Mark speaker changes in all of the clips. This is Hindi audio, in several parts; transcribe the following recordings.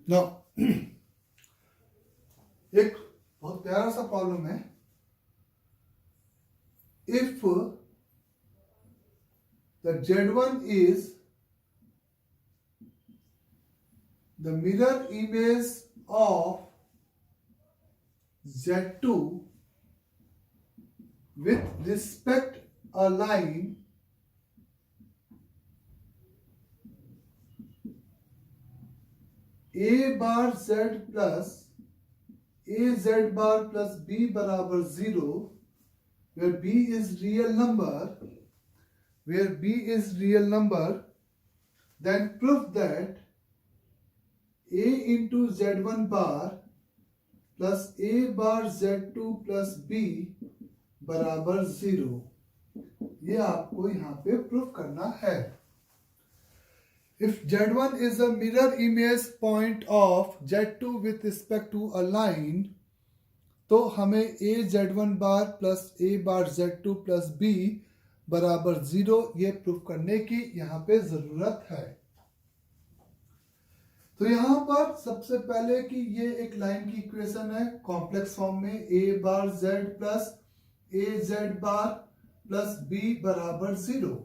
Speaker 1: नाउ एक बहुत प्यारा सा प्रॉब्लम है. If the Z1 is the mirror image of Z2 with respect a line A bar Z plus A Z bar plus B बराबर 0, where B is real number, then prove that A into Z1 bar plus A bar Z2 plus B बराबर 0. ये आपको यहाँ पे प्रूफ करना है. If Z1 is a mirror image point of Z2 with respect to a line, तो हमें A Z1 bar plus A bar Z2 plus B बराबर 0 ये प्रूफ करने की यहाँ पे जरूरत है. तो यहाँ पर सबसे पहले कि ये एक लाइन की इक्वेशन है कॉम्प्लेक्स फॉर्म में A bar Z plus A Z bar plus B बराबर 0.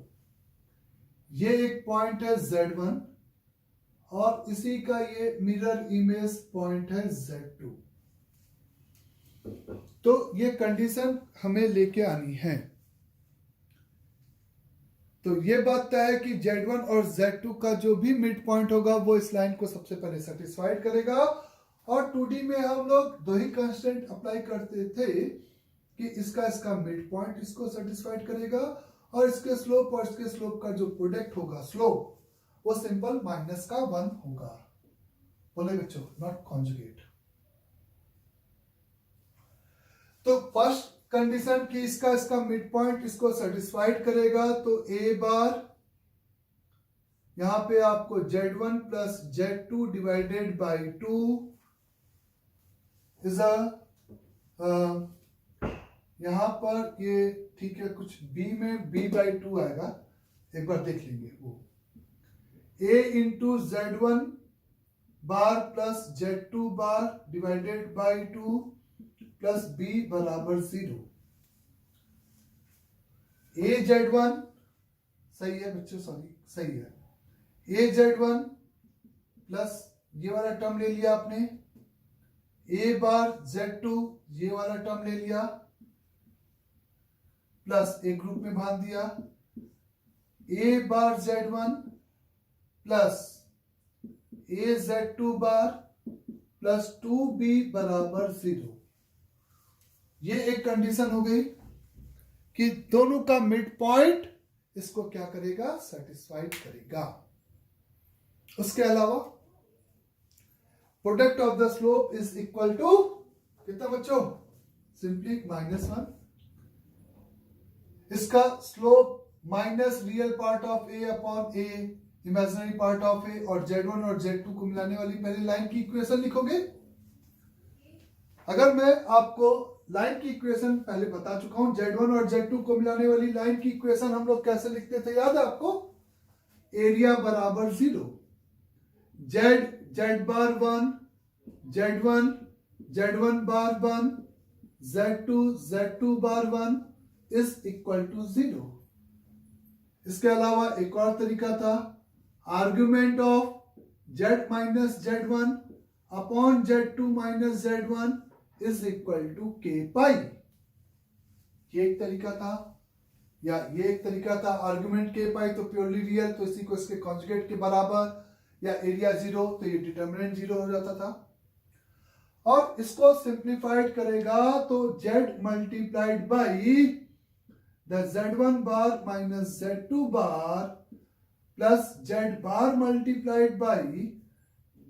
Speaker 1: ये एक पॉइंट है Z1 और इसी का ये मिरर इमेज पॉइंट है Z2. तो ये कंडीशन हमें लेके आनी है. तो ये बात तय है कि Z1 और Z2 का जो भी मिड पॉइंट होगा वो इस लाइन को सबसे पहले सेटिस्फाइड करेगा. और 2D में हम लोग दो ही कंस्टेंट अप्लाई करते थे कि इसका मिड पॉइंट इसको सेटिस्फाइड करेगा और इसके स्लोप और इसके स्लोप का जो प्रोडक्ट होगा स्लोप वो सिंपल माइनस का 1 होगा. बोले बच्चों, नॉट कॉन्जुगेट. तो फर्स्ट कंडीशन कि इसका मिड पॉइंट इसको सेटिस्फाइड करेगा. तो A बार यहां पे आपको Z1 plus Z2 divided by 2 is यहां पर ये ठीक है, कुछ B में B बाई 2 आएगा, एक बार देख लेंगे. वो A into Z1 bar plus Z2 bar divided by 2 plus B बराबर 0. A Z1 सही है बच्चों, सही है. A Z1 प्लस ये वाला टर्म ले लिया आपने, A बार Z2 ये वाला टर्म ले लिया, प्लस एक ग्रुप में बांध दिया. A bar Z1 plus A Z2 bar plus 2B बराबर 0. ये एक कंडीशन हो गई कि दोनों का मिड पॉइंट इसको क्या करेगा, सेटिस्फाइड करेगा. उसके अलावा product of the slope is equal to कितना बच्चों, सिंपली -1. इसका slope minus real part of A upon A imaginary part of A और Z1 और Z2 को मिलाने वाली पहली लाइन की इक्वेशन लिखोगे. अगर मैं आपको लाइन की इक्वेशन पहले बता चुका हूं, Z1 और Z2 को मिलाने वाली लाइन की इक्वेशन हम लोग कैसे लिखते थे, याद है आपको? एरिया बराबर 0, Z bar 1, Z1 bar 1, Z2 bar 1 is equal to 0. इसके अलावा एक और तरीका था, argument of Z minus Z1 upon Z2 minus Z1 is equal to K pi. ये एक तरीका था, या ये एक तरीका था आर्ग्यूमेंट K पाई तो प्योरली रियल, तो इसी को इसके कॉन्जुगेट के बराबर, या एरिया 0 तो ये डिटर्मिनेंट 0 हो जाता था. और इसको सिंप्लीफाइड करेगा तो Z multiplied by the Z1 bar minus Z2 bar plus Z bar multiplied by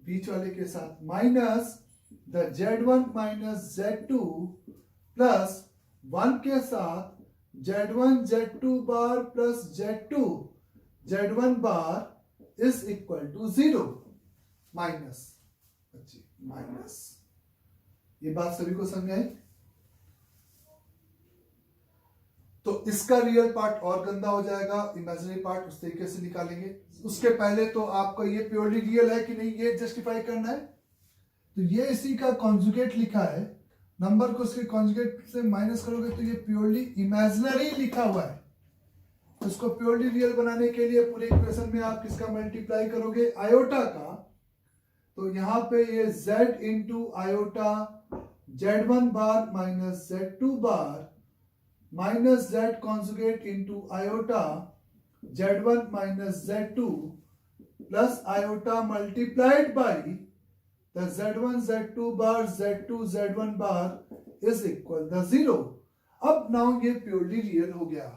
Speaker 1: बीच वाले के साथ minus the Z1 minus Z2 plus 1 के साथ Z1 Z2 bar plus Z2 Z1 bar is equal to 0. Minus. ये बात सभी को समझ आई? तो इसका रियल पार्ट और गंदा हो जाएगा, इमेजिनरी पार्ट उस तरीके से निकालेंगे. उसके पहले तो आपको ये प्योरली रियल है कि नहीं ये जस्टिफाई करना है. तो ये इसी का कॉन्जुगेट लिखा है, नंबर को उसके कॉन्जुगेट से माइनस करोगे तो ये प्योरली इमेजिनरी लिखा हुआ है। तो इसको प्योरली रियल बनाने के लिए पूरे इक्वेशन में आप किसका मल्टीप्लाई करोगे, आयोटा का। तो यहाँ पे ये z into iota z1 bar minus z2 bar minus z conjugate into iota z1 minus z2 plus iota multiplied by the z1 z2 bar z2 z1 bar is equal the 0। अब नाउ ये प्योरली रियल हो गया।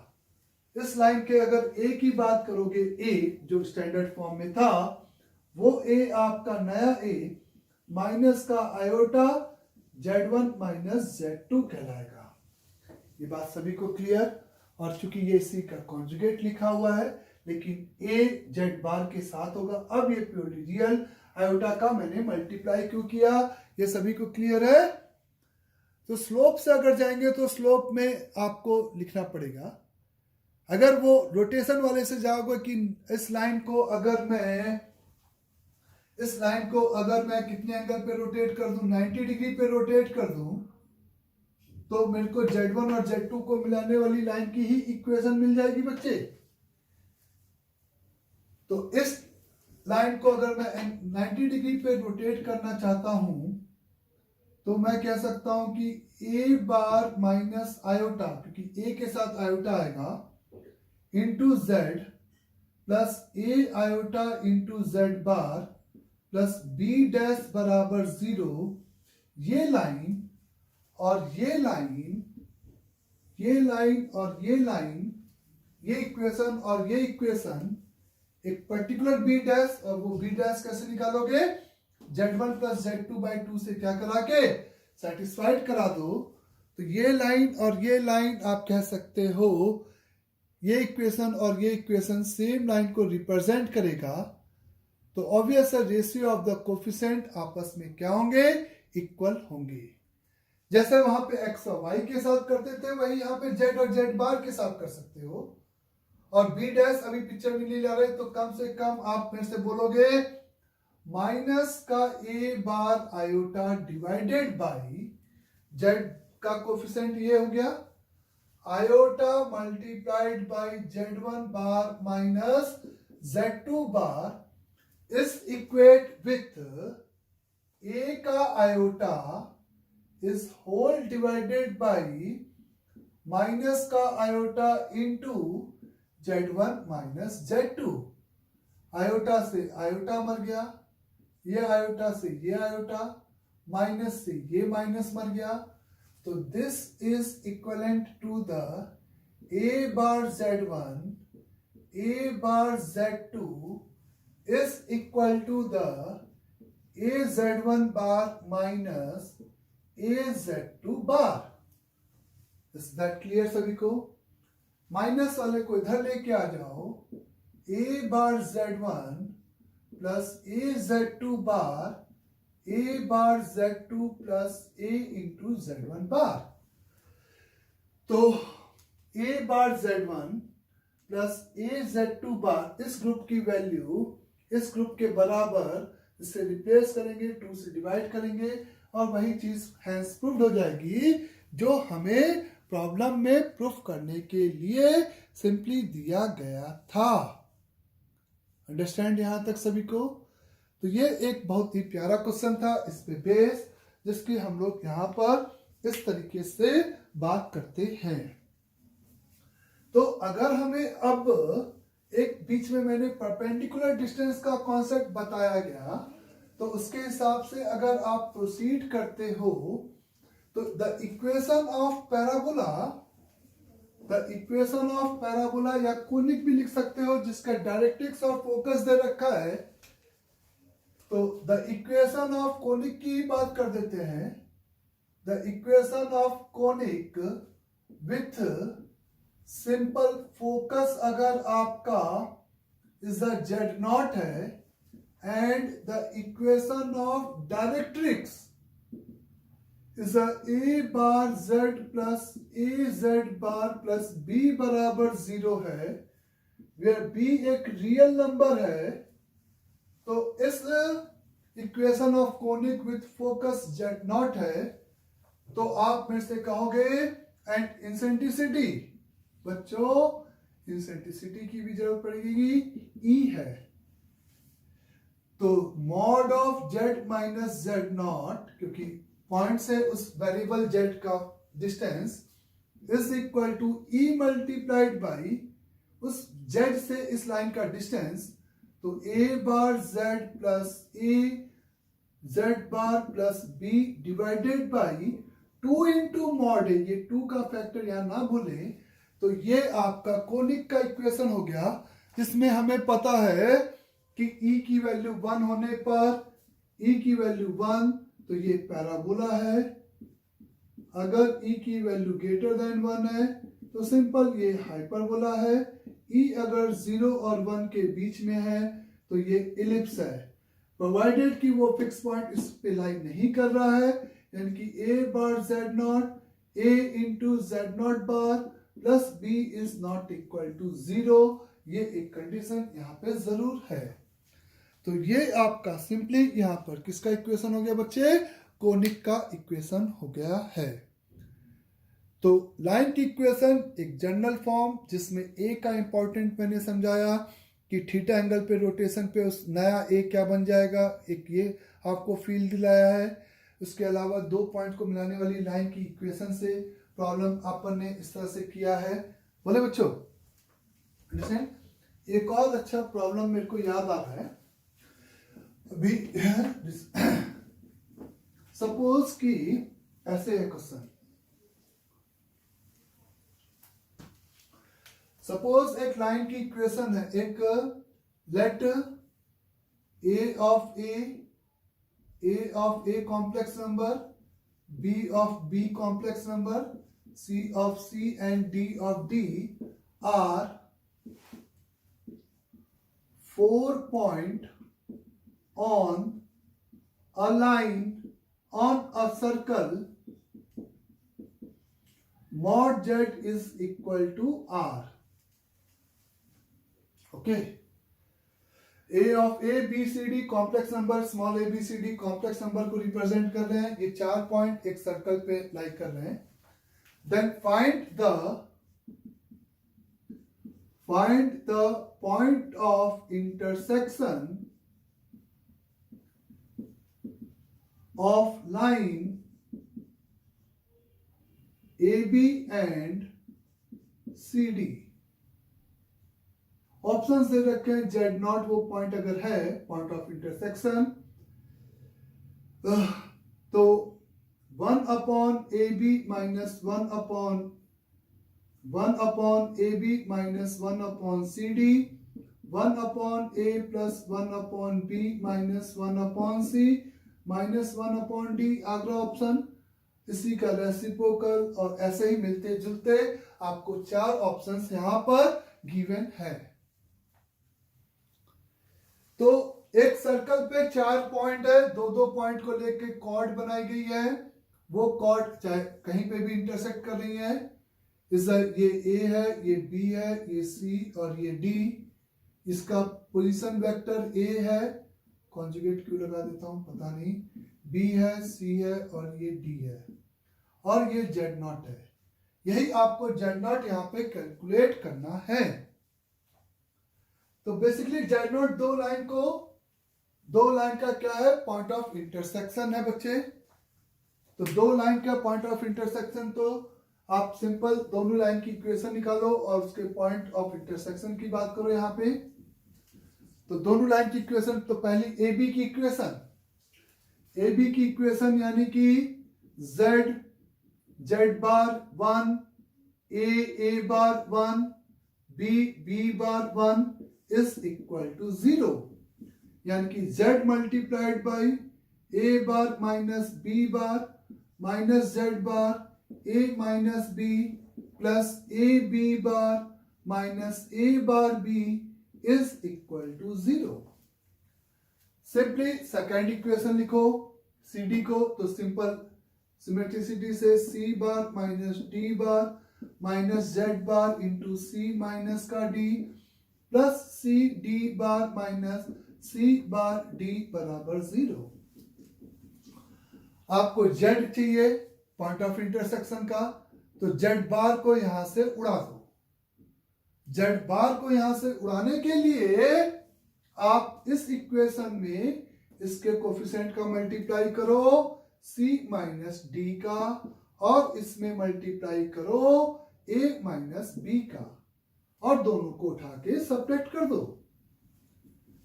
Speaker 1: इस लाइन के अगर a की बात करोगे, a जो स्टैंडर्ड फॉर्म में था वो a आपका नया a माइनस का आयोटा z1 माइनस z2 कहलाएगा। ये बात सभी को क्लियर। और चूंकि ये इसी का कॉन्जुगेट लिखा हुआ है लेकिन a z बार के साथ होगा। अब ये प्योरली रियल, आयोटा का मैंने मल्टीप्लाई क्यों किया, ये सभी को क्लियर है। तो स्लोप से अगर जाएंगे तो स्लोप में आपको लिखना पड़ेगा। अगर वो रोटेशन वाले से जाओगे कि इस लाइन को अगर मैं कितने एंगल पे रोटेट कर दूं, 90 डिग्री पे रोटेट कर दूं, तो मेरे को z1 और z2 को मिलाने वाली लाइन की ही इक्वेशन मिल जाएगी बच्चे। तो इस लाइन को अगर मैं 90 डिग्री पे रोटेट करना चाहता हूं तो मैं कह सकता हूं कि a बार माइनस आयोटा, क्योंकि a के साथ आयोटा आएगा, into z plus a iota into z bar plus b dash बराबर 0। ये लाइन और ये लाइन, ये लाइन और ये लाइन, ये इक्वेशन और ये इक्वेशन एक पर्टिकुलर बी डैश, और वो बी डैश कैसे निकालोगे, z1 प्लस z2 बाई 2 से क्या करा के सेटिस्फाइड करा दो। तो ये लाइन और ये लाइन आप कह सकते हो, ये इक्वेशन और ये इक्वेशन सेम लाइन को रिप्रेजेंट करेगा। तो obvious ratio of the coefficient आपस में क्या होंगे, इक्वल होंगे। जैसे वहां पे x और y के साथ करते थे वही यहाँ पे z और z बार के साथ कर सकते हो। और b डैश अभी पिक्चर में नहीं ला रहे तो कम से कम आप मेरे से बोलोगे माइनस का a bar iota divided by z का कोफिशिएंट ये हो गया, iota multiplied by z1 bar minus z2 bar is equate with a का iota is whole divided by minus का iota into z1 minus z2। Iota से आयोटा मर गया, ये आयोटा से ये आयोटा, माइनस से ये माइनस मर गया। तो this is equivalent to the a bar z1 a bar z2 is equal to the a z1 bar minus a z2 bar. Is that clear सभी को? माइनस वाले को इधर लेके आ जाओ, a bar z1 plus a z2 bar a bar z2 plus a into z1 बार। तो a bar z1 plus a z2 बार इस ग्रुप की वैल्यू इस ग्रुप के बराबर, इससे रिप्लेस करेंगे, 2 से डिवाइड करेंगे और वही चीज हैंस प्रूव्ड हो जाएगी जो हमें प्रॉब्लम में प्रूफ करने के लिए सिंपली दिया गया था। अंडरस्टैंड यहां तक सभी को? तो ये एक बहुत ही प्यारा क्वेश्चन था, इस पे बेस जिसकी हम लोग यहां पर इस तरीके से बात करते हैं। तो अगर हमें अब एक बीच में मैंने परपेंडिकुलर डिस्टेंस का कॉन्सेप्ट बताया गया, तो उसके हिसाब से अगर आप प्रोसीड करते हो तो द इक्वेशन ऑफ पैराबोला या कोनिक भी लिख सकते हो जिसका डायरेक्ट्रिक्स और फोकस दे रखा है। तो द इक्वेशन ऑफ कोनिक की बात कर देते हैं। The equation of conic with simple focus अगर आपका इज द जेड नॉट है, and the equation of directrix is a bar z plus a z bar plus b बराबर 0 है, वेयर b एक रियल नंबर है। तो इस equation of conic with focus Z not है तो आप मेरे से कहोगे एंड इसेंट्रिसिटी, बच्चों इसेंट्रिसिटी की भी जरूरत पड़ेगी, ई है। तो mod of Z minus Z not, क्योंकि पॉइंट से उस वेरिएबल जेड का distance is equal to E multiplied by उस जेड से इस लाइन का डिस्टेंस, तो A bar Z plus A Z bar plus B divided by 2 into mod A, ये 2 का फैक्टर यहां ना भूलें। तो ये आपका कोनिक का इक्वेशन हो गया, जिसमें हमें पता है कि e की वैल्यू 1 होने पर e की वैल्यू 1 तो ये पैराबोला है, अगर e की वैल्यू ग्रेटर देन 1 है तो सिंपल ये हाइपरबोला है, e अगर 0 और 1 के बीच में है तो ये इलिप्स है, प्रोवाइडेड कि वो फिक्स पॉइंट इस पे लाई नहीं कर रहा है, यानी कि a bar z not a into z not bar plus b is not equal to 0, ये एक कंडीशन यहाँ पे जरूर है। तो ये आपका सिंपली यहाँ पर किसका इक्वेशन हो गया बच्चे, कोनिक का इक्वेशन हो गया है। तो लाइन की इक्वेशन एक जनरल फॉर्म, जिसमें ए का इंपॉर्टेंट मैंने समझाया कि थीटा एंगल पे रोटेशन पे उस नया ए क्या बन जाएगा, एक ये आपको फील दिलाया है। उसके अलावा 2 पॉइंट को मिलाने वाली लाइन की इक्वेशन से प्रॉब्लम अपन ने इस तरह से किया है। बोले बच्चों अंडरस्टैंड। एक और अच्छा प्रॉब्लम मेरे को याद आ रहा है अभी, सपोज कि ऐसे है क्वेश्चन, सपोज एक लाइन की इक्वेशन है, एक let a of a complex number, b of b complex number, c of c and d of d are 4 point on a line on a circle, mod z is equal to r. Okay. A of A, B, C, D complex number, small a, B, C, D complex number को रिप्रेजेंट कर रहे हैं। ये 4 पॉइंट एक सर्कल पे लाई कर रहे हैं। Then find the point of intersection of line AB and CD। Option दे रखे हैं, जेड नॉट वो पॉइंट अगर है पॉइंट ऑफ इंटरसेक्शन, तो 1 upon A b minus 1 upon A b minus 1 upon C d, 1 upon a plus 1 upon b minus 1 upon c minus 1 upon d. अगला ऑप्शन इसी का रेसिप्रोकल, और ऐसे ही मिलते जुलते आपको 4 ऑप्शंस यहां पर गिवन है। तो एक सर्कल पे 4 पॉइंट है, 2-2 पॉइंट को लेके कॉर्ड बनाई गई है, वो कॉर्ड चाहे कहीं पे भी इंटरसेक्ट कर रही है। ये ए है, ये बी है, ये सी और ये डी, इसका पोजीशन वेक्टर ए है, कॉन्जुगेट क्यों लगा देता हूं पता नहीं, बी है, सी है और ये डी है, और ये जेड नॉट है। यही आपको जेड नॉट यहां पे कैलकुलेट करना है। तो बेसिकली जेड नॉट दो लाइन का क्या है, पॉइंट ऑफ इंटरसेक्शन है बच्चे। तो 2 लाइन का पॉइंट ऑफ इंटरसेक्शन, तो आप सिंपल दोनों लाइन की इक्वेशन निकालो और उसके पॉइंट ऑफ इंटरसेक्शन की बात करो यहाँ पे। तो दोनों लाइन की इक्वेशन, तो पहली ए बी की इक्वेशन यानी कि Z bar 1, A bar 1, B bar 1 is equal to 0, यानी कि z multiplied by A bar minus B bar minus Z bar A minus B plus A B bar minus A bar B is equal to 0। Simply second equation लिखो सी डी को, तो सिंपल सिमेट्रिसिटी से C bar minus D bar minus Z bar into सी माइनस का डी प्लस सी d bar minus c bar D बराबर 0। आपको जेड चाहिए पॉइंट ऑफ इंटरसेक्शन का, तो जेड बार को यहां से उड़ा दो। जेड बार को यहां से उड़ाने के लिए आप इस इक्वेशन में इसके कोफिशिएंट का मल्टीप्लाई करो c माइनस डी का, और इसमें मल्टीप्लाई करो a माइनस बी का, और दोनों को उठा के सब्ट्रैक्ट कर दो।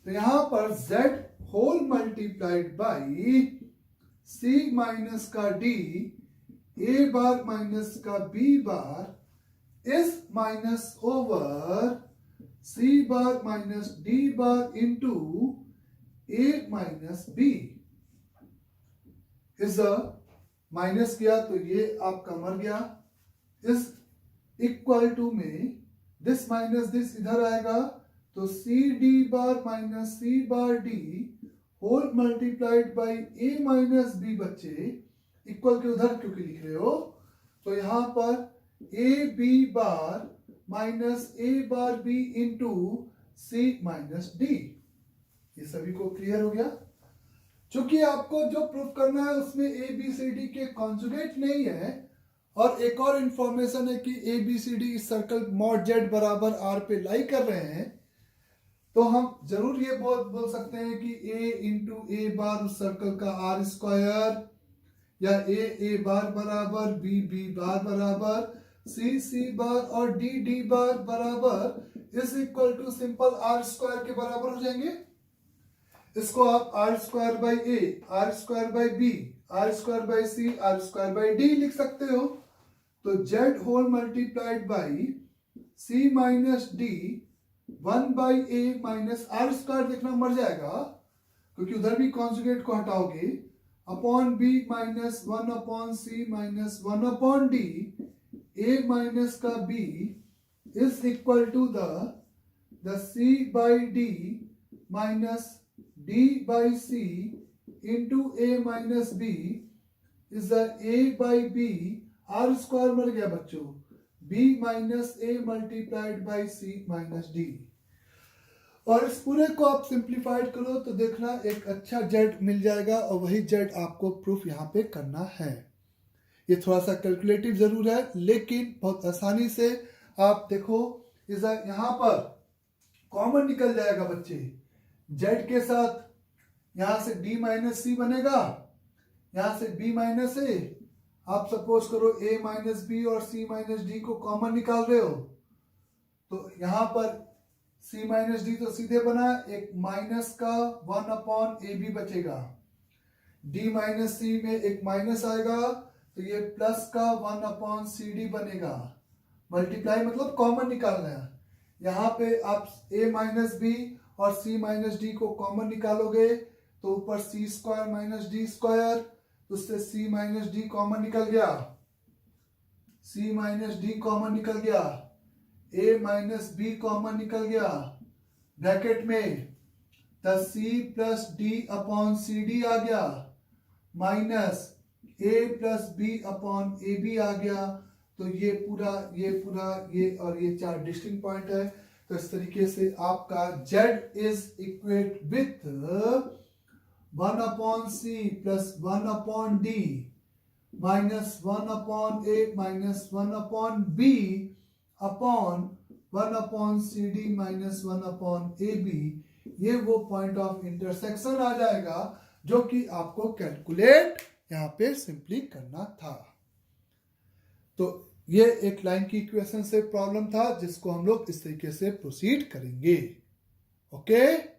Speaker 1: तो यहां पर z whole multiplied by c minus का d, a बार माइनस का b बार इस minus over c bar minus d bar into a minus b। इस माइनस किया तो ये आपका मर गया। इस इक्वल टू में दिस माइनस दिस इधर आएगा, तो c d bar minus c bar d whole multiplied by a minus b. बच्चे इक्वल के उधर क्योंकि लिख रहे हो, तो यहां पर a B bar minus A bar b into C minus d. ये सभी को क्लियर हो गया। चूंकि आपको जो प्रूफ करना है उसमें ए बी सी डी के कॉन्जुगेट नहीं है, और एक और इंफॉर्मेशन है कि ए बी सी डी इस सर्कल मॉड जेड बराबर आर पे लाई कर रहे हैं, तो हम जरूर ये बोल सकते हैं कि a इंटू ए बार उस सर्कल का आर स्क्वायर, या ए बार बराबर बी बार बराबर सी बार और डी बार बराबर is equal to simple r square के बराबर हो जाएंगे। इसको आप r square by a, r square by b, r square by c, r square by d लिख सकते हो। तो z whole multiplied by c minus d 1 by a minus r square देखना मर जाएगा, क्योंकि उधर भी कॉन्जुगेट को हटाओगे, upon b minus 1 upon c minus 1 upon d, a minus का b is equal to the c by d minus d by c into a minus b is the a by b, r square मर गया बच्चों, b minus a multiplied by c minus d। और इस पूरे को आप सिंप्लीफाइड करो तो देखना एक अच्छा जेड मिल जाएगा, और वही जेड आपको प्रूफ यहाँ पे करना है। ये थोड़ा सा कैलकुलेटिव जरूर है, लेकिन बहुत आसानी से आप देखो इस यहाँ पर कॉमन निकल जाएगा बच्चे। जेड के साथ यहां से d माइनस सी बनेगा, यहां से b माइनस ए, आप सपोज करो a माइनस बी और c माइनस डी को कॉमन निकाल रहे हो, तो यहां पर c माइनस डी तो सीधे बना, एक माइनस का 1 अपॉन ए बी बचेगा, d माइनस सी में एक माइनस आएगा, तो ये प्लस का 1 अपॉन सी डी बनेगा। मल्टीप्लाई मतलब कॉमन निकालना है। यहाँ पे आप a माइनस बी और c माइनस डी को कॉमन निकालोगे तो ऊपर c square minus D square, तो उससे c माइनस डी कॉमन निकल गया, c माइनस डी कॉमन निकल गया, a माइनस बी कॉमन निकल गया, ब्रैकेट में the c plus D upon C D आ गया, minus a plus B upon A B आ गया। तो ये पूरा ये और ये चार डिस्टिंक्ट पॉइंट है। तो इस तरीके से आपका z is equate with 1 upon c plus 1 upon d minus 1 upon a minus 1 upon b upon 1 upon C d minus 1 upon A b. ये वो पॉइंट ऑफ इंटरसेक्शन आ जाएगा जो कि आपको कैलकुलेट यहाँ पे सिंपली करना था। तो ये एक लाइन की इक्वेशन से प्रॉब्लम था जिसको हम लोग इस तरीके से प्रोसीड करेंगे। ओके।